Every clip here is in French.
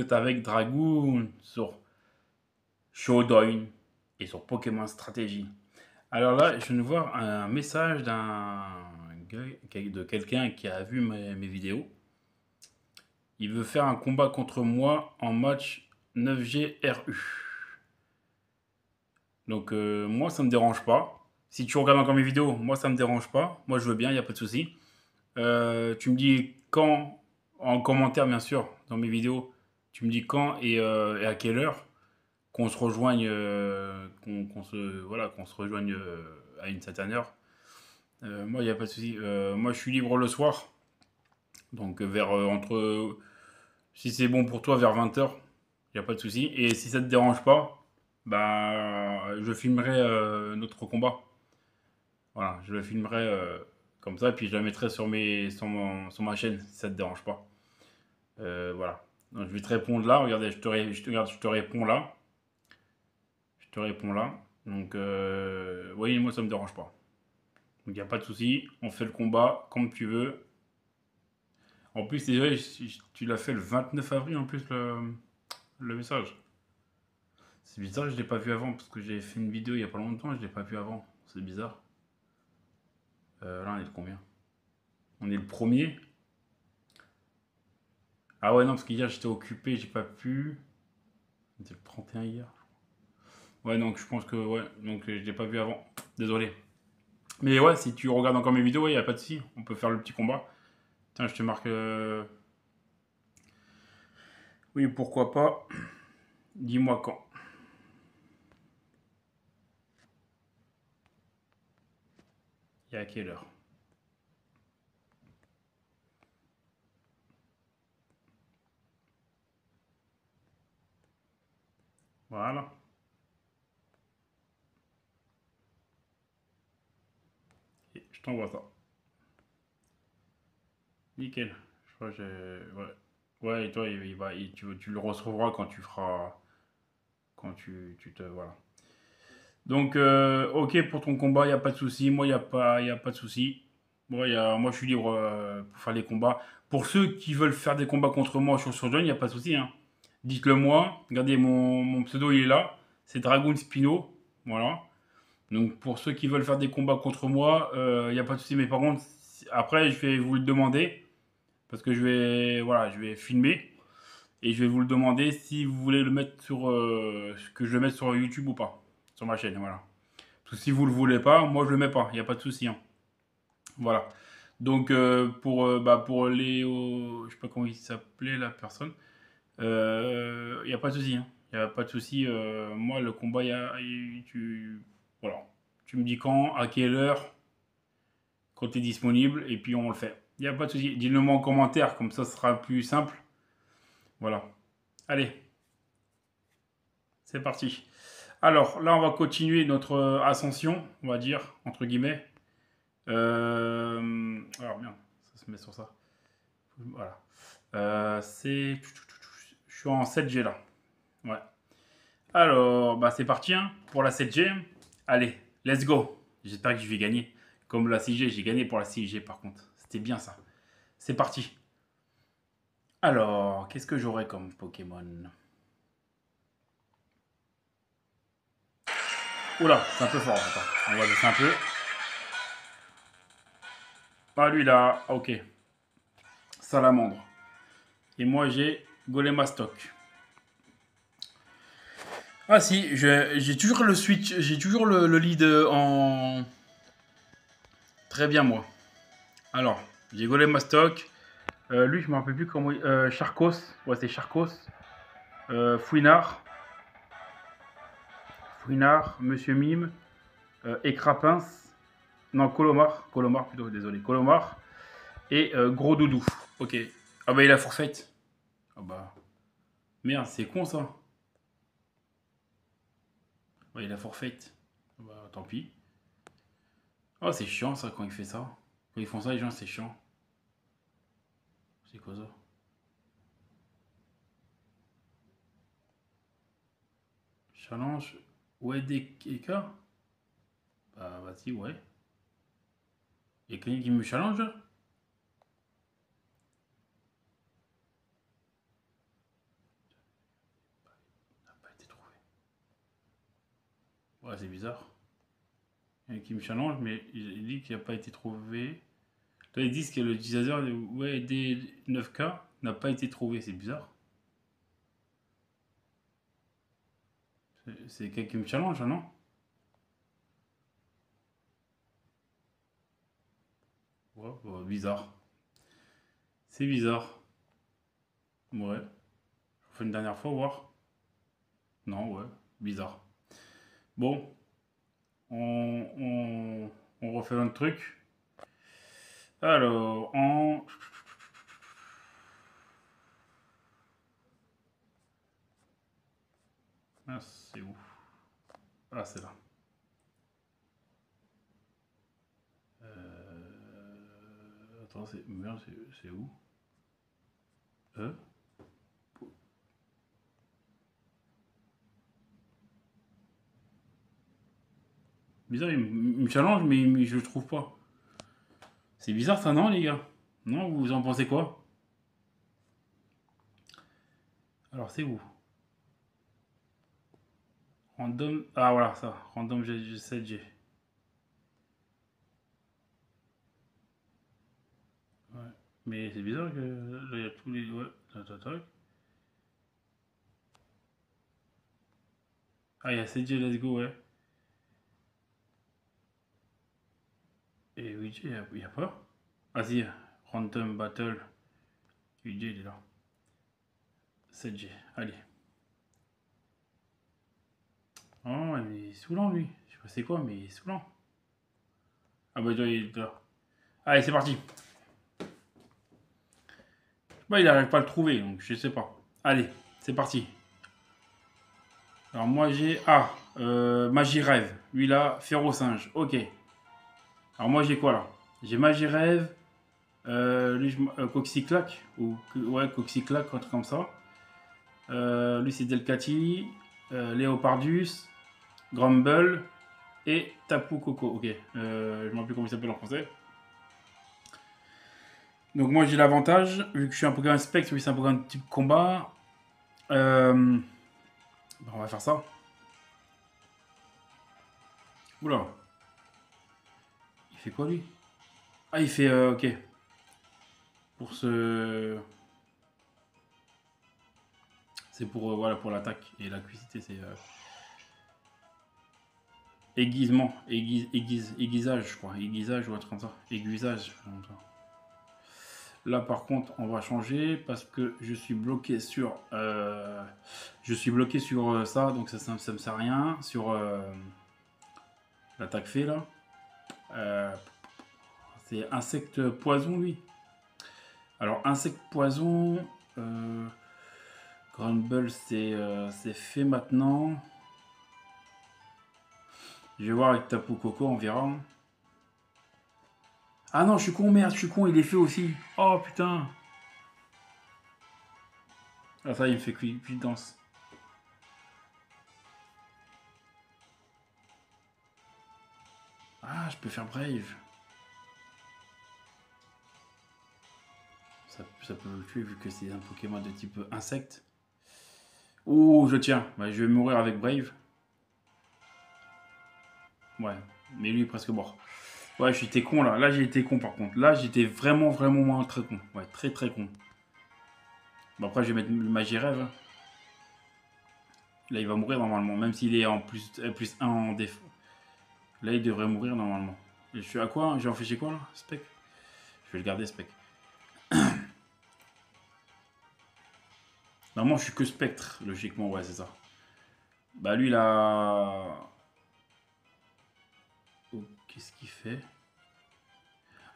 êtes avec Dragoon sur Showdown et sur Pokémon Stratégie. Alors là, je viens de voir un message de quelqu'un qui a vu mes vidéos. Il veut faire un combat contre moi en match 9G RU. Donc moi, ça me dérange pas. Si tu regardes encore mes vidéos, moi, ça me dérange pas. Moi, je veux bien, il n'y a pas de souci. Tu me dis quand, en commentaire bien sûr, dans mes vidéos, tu me dis quand et à quelle heure qu'on se rejoigne, qu'on se rejoigne à une certaine heure. Moi, il n'y a pas de souci. Moi, je suis libre le soir. Donc, vers entre. Si c'est bon pour toi, vers 20h, il n'y a pas de souci. Et si ça te dérange pas, bah, je filmerai notre combat. Voilà, je le filmerai comme ça, et puis je la mettrai sur ma chaîne, si ça te dérange pas. Voilà. Donc, je vais te répondre là. Regardez, je te réponds là. Je te réponds là. Donc, oui, moi, ça me dérange pas. Donc, il n'y a pas de souci. On fait le combat comme tu veux. En plus, c'est vrai, tu l'as fait le 29 avril, en plus, le message. C'est bizarre, je l'ai pas vu avant, parce que j'ai fait une vidéo il y a pas longtemps, et je l'ai pas vu avant. C'est bizarre. Là, on est le combien? On est le premier. Ah ouais, non, parce qu'hier, j'étais occupé, j'ai pas pu. C'était le 31 hier. Ouais, donc je pense que, ouais, donc je l'ai pas vu avant. Désolé. Mais ouais, si tu regardes encore mes vidéos, il n'y a pas de souci. On peut faire le petit combat. Tiens, je te marque. Oui, pourquoi pas. Dis-moi quand. Et à quelle heure. Voilà. Et je t'envoie ça. Nickel. Je crois que j'ai. Ouais. Ouais, et toi, tu le recevras quand tu feras. Quand tu te. Voilà. Donc, ok pour ton combat, il n'y a pas de souci. Moi, y a pas de souci. Moi, moi, je suis libre pour faire les combats. Pour ceux qui veulent faire des combats contre moi sur John, il n'y a pas de souci, hein. Dites-le moi. Regardez, mon pseudo, il est là. C'est Dragoon Spino. Voilà. Donc, pour ceux qui veulent faire des combats contre moi, il n'y a pas de souci. Mais par contre, après, je vais vous le demander. Parce que voilà, je vais filmer. Et je vais vous le demander si vous voulez le mettre que je le mette sur YouTube ou pas. Sur ma chaîne, voilà. Si vous le voulez pas, moi je le mets pas, il n'y a pas de souci, hein. Voilà. Donc pour Léo, je sais pas comment il s'appelait la personne, il n'y a pas de souci, hein. Il n'y a pas de souci. Moi le combat, voilà. Tu me dis quand, à quelle heure, quand tu es disponible, et puis on le fait. Il n'y a pas de souci. Dis-le moi en commentaire, comme ça ce sera plus simple. Voilà. Allez, c'est parti. Alors là, on va continuer notre ascension, on va dire, entre guillemets. Alors bien, ça se met sur ça. Voilà. Je suis en 7G là. Ouais. Alors, bah c'est parti hein, pour la 7G. Allez, let's go. J'espère que je vais gagner. Comme la 6G, j'ai gagné pour la 6G par contre. C'était bien ça. C'est parti. Alors, qu'est-ce que j'aurais comme Pokémon? Oula, c'est un peu fort. Attends, on va baisser un peu. Ah, lui là, ok. Salamandre. Et moi j'ai Golemastoc. Ah si, j'ai toujours le switch, j'ai toujours le lead en... Très bien moi. Alors, j'ai Golemastoc. Lui, je me rappelle plus comment... Charcos. Ouais, c'est Charcos. Fouinard. Fouinard, Monsieur Mime. Écrapins. Non, Colomar. Colomar plutôt, désolé. Colomar. Et Gros Doudou. Ok. Ah bah il a forfait. Ah bah... Merde, c'est con ça. Ouais, il a forfait. Ah bah tant pis. Oh, c'est chiant ça quand il fait ça. Quand ils font ça, les gens, c'est chiant. C'est quoi ça? Challenge Wedekeka? Bah, vas-y, ouais. Y'a quelqu'un qui me challenge là? Ah, c'est bizarre. Il y en a qui me challenge, mais il dit qu'il n'a pas été trouvé. Là, ils disent que l'utilisateur ouais, D9K n'a pas été trouvé. C'est bizarre. C'est quelqu'un qui me challenge, hein, non? Ouais, ouais, bizarre. C'est bizarre. Ouais. On fait une dernière fois, voir. Non, ouais. Bizarre. Bon, on, on, on refait un truc. Alors, en... Ah, c'est où? Ah, c'est là. Attends, c'est... Merde, c'est où? Euh Bizarre, il me challenge, mais je le trouve pas. C'est bizarre ça, non, les gars? Non, vous en pensez quoi? Alors, c'est où? Random... Ah, voilà, ça. Random G7G. Ouais. Mais c'est bizarre que... Là, il y a tous les... Ouais, tac, tac, tac. Ah, il y a 7G, let's go, ouais. Et 8G, il y a pas? Ah, si, Random Battle. 8G, il est là. 7G, allez. Oh, ouais, mais il est saoulant, lui. Je sais pas c'est quoi, mais il est saoulant. Ah, bah, il est là. Allez, c'est parti. Bah, il n'arrive pas à le trouver, donc je sais pas. Allez, c'est parti. Alors, moi, j'ai... Ah, Magie Rêve. Lui, là, Férocinge. Ok. Alors, moi, j'ai quoi, là? J'ai Magie Rêve. Lui, Coxyclac. Ou, ouais, Coxyclac, un truc comme ça. Lui, c'est Delcati. Léopardus. Grumble. Et Tapu Koko. Ok. Je ne me rappelle plus comment il s'appelle en français. Donc moi j'ai l'avantage, vu que je suis un Pokémon spectre, oui c'est un Pokémon type combat. Euh, on va faire ça. Oula, il fait quoi lui? Ah il fait ok. Pour ce. C'est pour voilà pour l'attaque. Et la cuisité c'est aiguisement. Aiguisage je crois. Aiguisage ou un truc comme ça. Aiguisage. Là par contre on va changer parce que je suis bloqué sur. Je suis bloqué sur ça, donc ça me sert à rien. Sur l'attaque fait là. Euh, C'est insecte poison, lui. Alors, insecte poison. Euh, Grumble, c'est fait maintenant. Je vais voir avec Tapu Koko, on verra. Ah non, je suis con, merde, je suis con, il est fait aussi. Oh putain. Ah, ça, il me fait cuidance. Ah, je peux faire Brave. Ça peut le tuer vu que c'est un Pokémon de type insecte. Oh, je tiens. Ouais, je vais mourir avec Brave. Ouais, mais lui est presque mort. Ouais, j'étais con là. Là, j'ai été con par contre. Là, j'étais vraiment, vraiment moins très con. Ouais, très, très con. Bon, après, je vais mettre le Magie Rêve, hein. Là, il va mourir normalement, même s'il est en plus 1 en défaut. Là, il devrait mourir normalement. Et je suis à quoi? J'ai empêché quoi là? Spec? Je vais le garder, Spec. Normalement, je suis que spectre, logiquement, ouais, c'est ça. Bah, lui, là. Oh, qu'est-ce qu'il fait?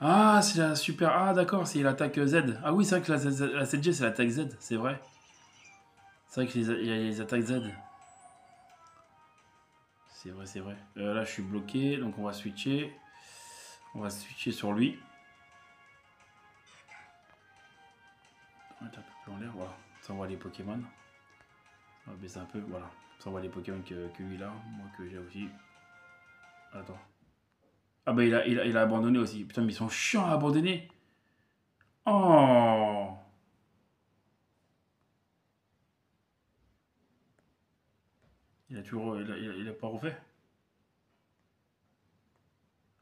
Ah, c'est la super. Ah, d'accord, c'est l'attaque Z. Ah, oui, c'est vrai que la 7G, c'est l'attaque Z, c'est vrai. C'est vrai qu'il y a les attaques Z. C'est vrai, c'est vrai. Là, je suis bloqué, donc on va switcher. On va switcher sur lui. On va mettre un peu plus en l'air, voilà. Ça envoie les Pokémon. On va baisser un peu, voilà. Ça envoie les Pokémon que lui là, moi que j'ai aussi. Attends. Ah bah il a abandonné aussi. Putain, mais ils sont chiants à abandonner. Oh. Il a toujours. Il a pas refait.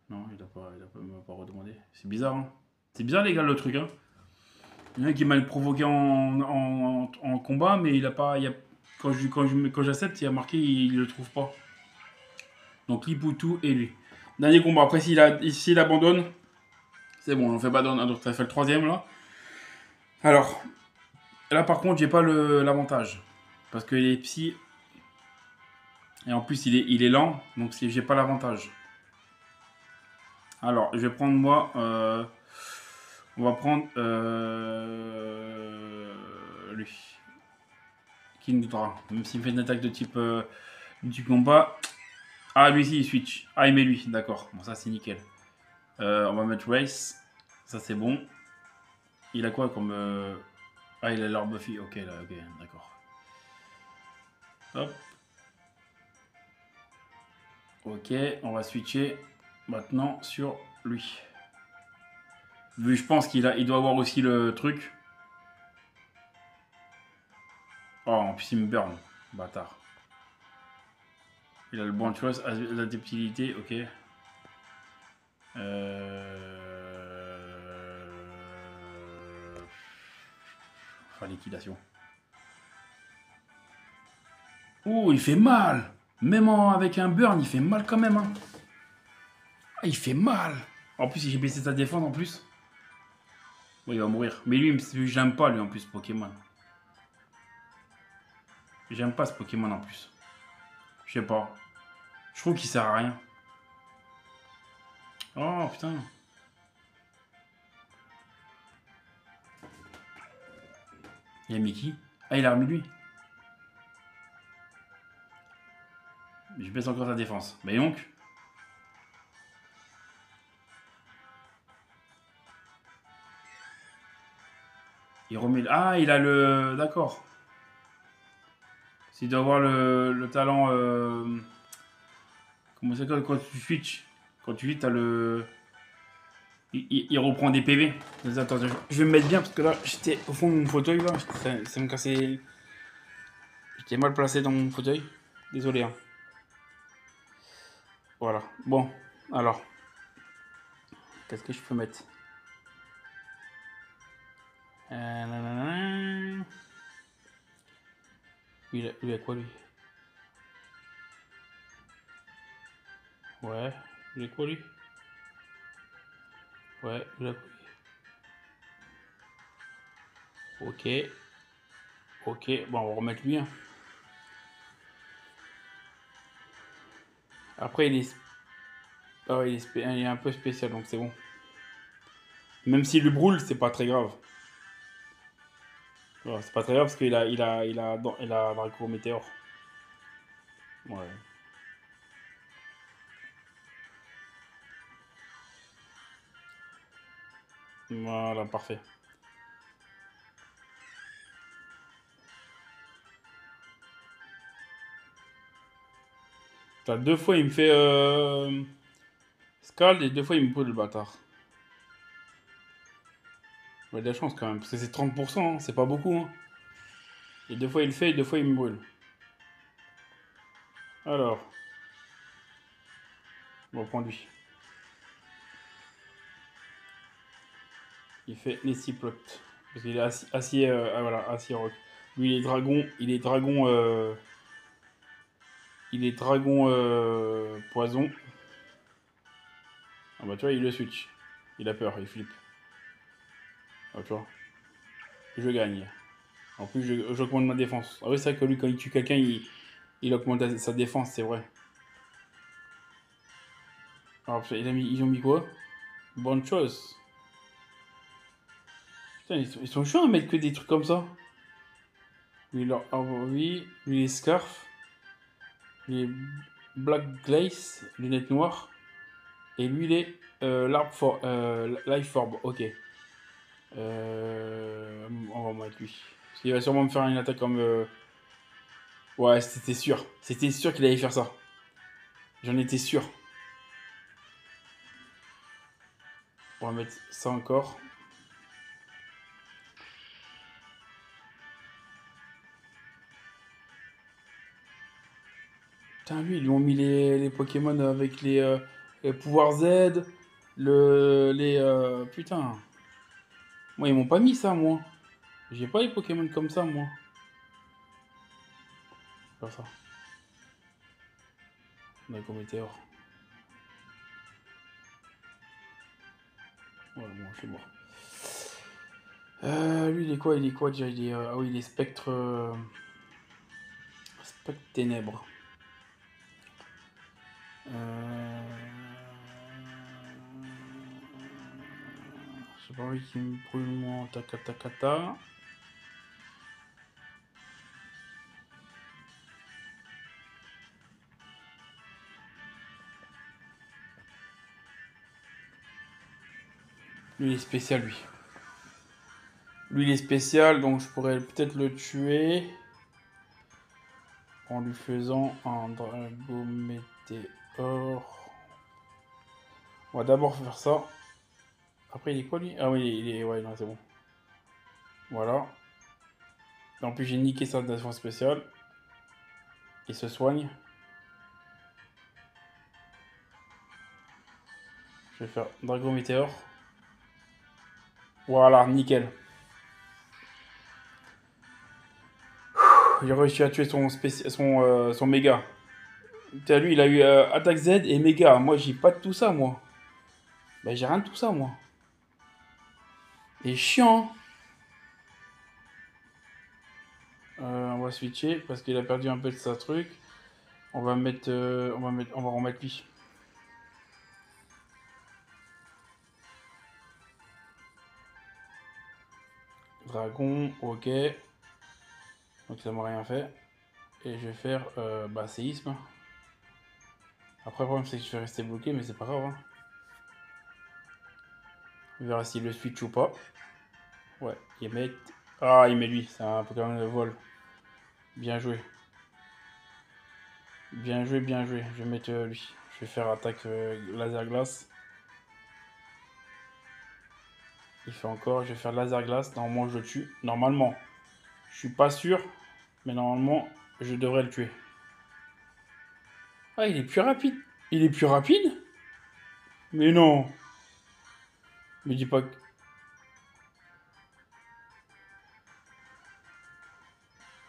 Non, il m'a pas redemandé. C'est bizarre, hein. C'est bizarre, les gars, le truc, hein. Il y en a qui m'a provoqué en combat, mais il a pas. Quand j'accepte, il y a marqué, il le trouve pas. Donc Lipoutou et lui. Dernier combat. Après, s'il abandonne, c'est bon, on fait pas d'un autre. Ça fait le troisième là. Alors, là par contre, j'ai pas l'avantage. Parce qu'il est psy. Et en plus, il est lent. Donc j'ai pas l'avantage. Alors, je vais prendre moi. On va prendre lui. Kingdra. Même s'il me fait une attaque de type du combat. Ah, lui aussi, il switch. Ah, il met lui. D'accord. Bon, ça, c'est nickel. On va mettre Race. Ça, c'est bon. Il a quoi comme. Ah, il a leur Buffy. Ok, là, ok, d'accord. Hop. Ok, on va switcher maintenant sur lui. Vu, je pense il doit avoir aussi le truc. Oh, en plus, il me burn. Bâtard. Il a le bon choix, la ductilité, ok. Enfin, liquidation. Oh, il fait mal. Même avec un burn, il fait mal quand même. Hein. Ah, il fait mal. En plus, j'ai baissé sa défense en plus. Bon, il va mourir. Mais lui, j'aime pas lui en plus, Pokémon. J'aime pas ce Pokémon en plus. Je sais pas. Je trouve qu'il sert à rien. Oh putain. Il y a Mickey. Ah, il a remis lui. Je baisse encore sa défense. Mais donc. Il remet. Ah, il a le. D'accord. S'il doit avoir le talent. Comment ça s'appelle quand tu switches? Quand tu switches, t'as le. Il reprend des PV. Attends, je vais me mettre bien parce que là, j'étais au fond de mon fauteuil. Là, ça me cassait. J'étais mal placé dans mon fauteuil. Désolé. Hein. Voilà. Bon, alors. Qu'est-ce que je peux mettre lui, a quoi lui? Ouais. Lui a quoi lui? Ouais, lui a quoi lui? Ok. Ok. Bon, on va remettre lui. Hein. Après, ah ouais, il est un peu spécial, donc c'est bon. Même s'il lui brûle, c'est pas très grave. Ouais, c'est pas très grave parce qu'il a Draco Météore. Ouais. Voilà, parfait. T'as deux fois, il me fait Scald et deux fois, il me brûle le bâtard. Il a de la chance quand même, parce que c'est 30%, hein, c'est pas beaucoup. Hein. Et deux fois, il le fait et deux fois, il me brûle. Alors, on va prendre lui. Il fait Nessiplot. Parce qu'il est acier, voilà, acier rock. Lui, il est dragon, poison. Ah bah tu vois, il le switch. Il a peur, il flippe. Ah tu vois, je gagne. En plus, j'augmente ma défense. Ah oui, c'est vrai que lui, quand il tue quelqu'un, il augmente sa défense, c'est vrai. Alors, ils ont mis quoi? Bonne chose. Putain, ils sont chiants à mettre que des trucs comme ça. Lui, oui, lui, les scarf. Les black glace, lunettes noires. Et lui, les life orb. Ok. On va mettre lui. Parce qu'il va sûrement me faire une attaque comme. Ouais, c'était sûr. C'était sûr qu'il allait faire ça. J'en étais sûr. On va mettre ça encore. Putain, lui, ils lui ont mis les Pokémon avec le pouvoir Z, putain. Moi, ils m'ont pas mis ça, moi. J'ai pas les Pokémon comme ça, moi. Pas ça. Draco Météore. Ouais, bon, je suis mort. Lui, il est quoi? Il est quoi déjà? Ah oui, il est Spectre. Spectre Ténèbres. J'ai pas envie qu'il me brûle mon Takatakata. Lui, il est spécial, lui. Lui, il est spécial, donc je pourrais peut-être le tuer en lui faisant un Drago Météore. On va d'abord faire ça. Après, il est quoi, lui? Ah oui, il est... Ouais, non, c'est bon. Voilà. En plus, j'ai niqué sa défense spéciale. Il se soigne. Je vais faire Dragon Météore. Voilà, nickel. J'ai réussi à tuer son méga. T'as lui, il a eu attaque Z et méga. Moi, j'ai pas de tout ça, moi. Bah, j'ai rien de tout ça, moi. Il est chiant. On va switcher parce qu'il a perdu un peu de sa truc. On va remettre lui. Dragon, ok. Donc ça m'a rien fait. Et je vais faire séisme. Après, le problème, c'est que je vais rester bloqué, mais c'est pas grave. Hein. On verra s'il le switch ou pas. Ouais, il met. Ah, il met lui. C'est un Pokémon de vol. Bien joué. Bien joué, bien joué. Je vais mettre lui. Je vais faire attaque laser glace. Il fait encore. Je vais faire laser glace. Normalement, je le tue. Normalement. Je suis pas sûr. Mais normalement, je devrais le tuer. Ah, il est plus rapide. Il est plus rapide? Mais non. Me dis pas que...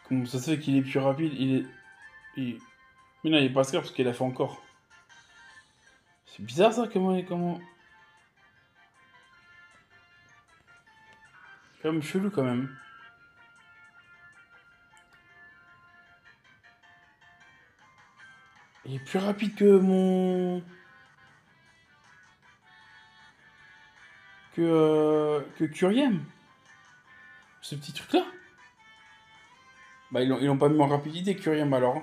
Comment ça se fait qu'il est plus rapide? Mais non, il est pas score parce qu'il a fait encore. C'est bizarre ça, comment... Quand même chelou quand même. Il est plus rapide que mon... Que Curiem. Ce petit truc là. Bah ils l'ont pas mis en rapidité Curiem alors.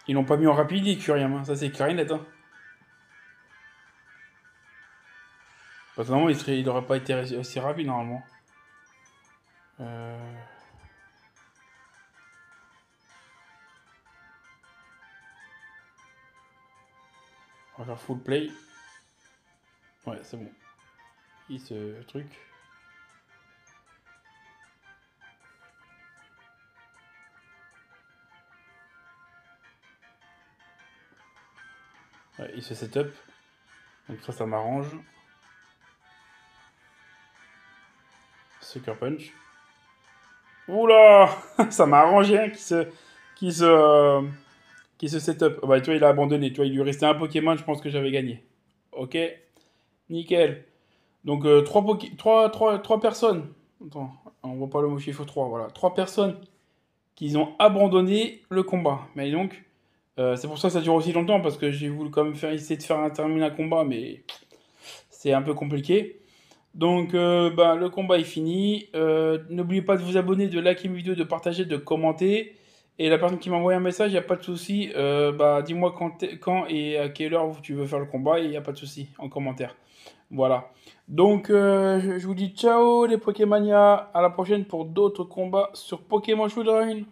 Ils l'ont pas mis en rapidité Curiem, hein. Ça c'est clair et net. Hein. Parce que normalement il aurait pas été aussi rapide normalement. Euh... On va faire full play. Ouais, c'est bon. Il ce truc. Ouais, il se setup. Donc ça m'arrange. Sucker Punch. Oula ça m'a arrangé hein, qui se, euh, qui se setup. Bah, tu vois, il a abandonné. Tu vois, il lui restait un Pokémon, je pense que j'avais gagné. Ok, nickel. Donc, trois personnes. Attends, on voit pas le mot chiffre 3. Voilà. Trois personnes qui ont abandonné le combat. Mais donc, c'est pour ça que ça dure aussi longtemps, parce que j'ai voulu quand même essayer de faire terminer un combat, mais c'est un peu compliqué. Donc, le combat est fini. N'oubliez pas de vous abonner, de liker mes vidéos, de partager, de commenter. Et la personne qui m'a envoyé un message, il n'y a pas de souci. Dis-moi quand et à quelle heure tu veux faire le combat, et il n'y a pas de souci en commentaire. Voilà. Donc, je vous dis ciao les Pokémania. À la prochaine pour d'autres combats sur Pokémon Showdown.